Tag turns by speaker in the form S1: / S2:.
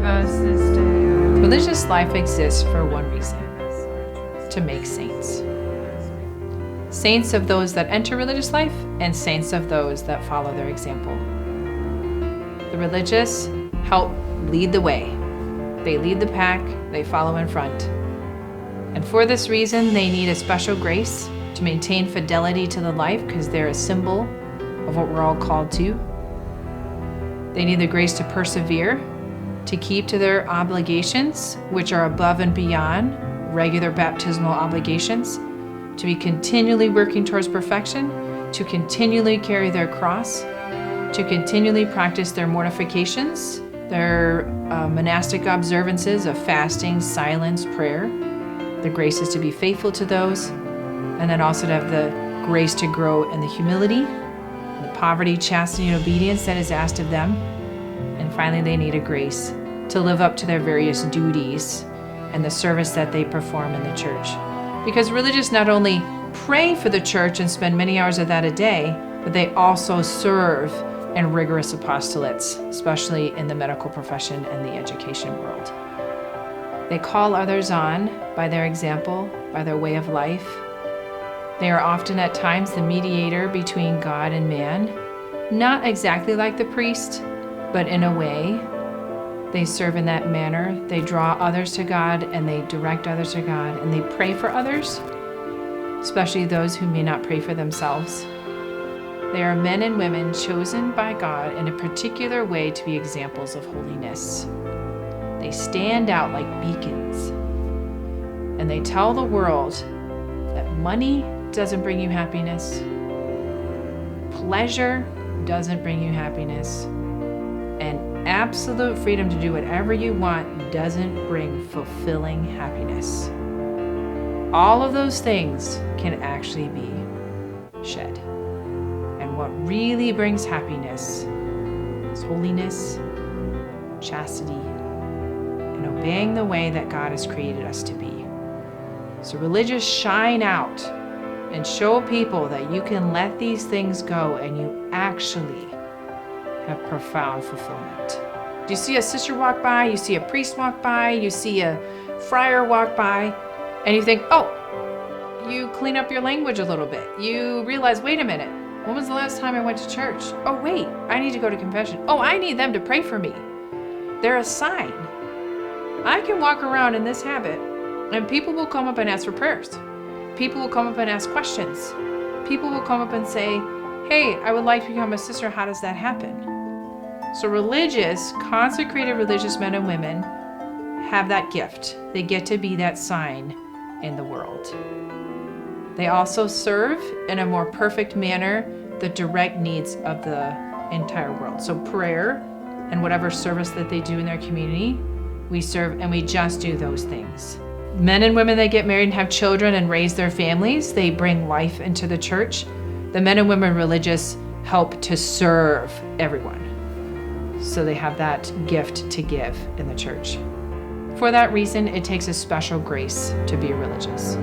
S1: Give us this day.
S2: Religious life exists for one reason: to make saints. Saints of those that enter religious life and saints of those that follow their example. The religious help lead the way. They lead the pack, they follow in front. And for this reason, they need a special grace to maintain fidelity to the life, because they're a symbol of what we're all called to. They need the grace to persevere, to keep to their obligations, which are above and beyond regular baptismal obligations, to be continually working towards perfection, to continually carry their cross, to continually practice their mortifications, their monastic observances of fasting, silence, prayer. The grace is to be faithful to those, and then also to have the grace to grow in the humility, the poverty, chastity, and obedience that is asked of them. And finally, they need a grace to live up to their various duties and the service that they perform in the church. Because religious not only pray for the church and spend many hours of that a day, but they also serve in rigorous apostolates, especially in the medical profession and the education world. They call others on by their example, by their way of life. They are often at times the mediator between God and man, not exactly like the priest, but in a way. They serve in that manner. They draw others to God, and they direct others to God, and they pray for others, especially those who may not pray for themselves. They are men and women chosen by God in a particular way to be examples of holiness. They stand out like beacons, and they tell the world that money doesn't bring you happiness, pleasure doesn't bring you happiness, and absolute freedom to do whatever you want doesn't bring fulfilling happiness. All of those things can actually be shed. And what really brings happiness is holiness, chastity, and obeying the way that God has created us to be. So religious shine out and show people that you can let these things go and you actually have profound fulfillment. You see a sister walk by, you see a priest walk by, you see a friar walk by, and you think, oh, you clean up your language a little bit. You realize, wait a minute, when was the last time I went to church? Oh wait, I need to go to confession. Oh, I need them to pray for me. They're a sign. I can walk around in this habit and people will come up and ask for prayers. People will come up and ask questions. People will come up and say, hey, I would like to become a sister. How does that happen? So religious, consecrated religious men and women have that gift. They get to be that sign in the world. They also serve in a more perfect manner the direct needs of the entire world. So prayer and whatever service that they do in their community, we serve, and we just do those things. Men and women that get married and have children and raise their families, they bring life into the church. The men and women religious help to serve everyone. So they have that gift to give in the church. For that reason, it takes a special grace to be religious.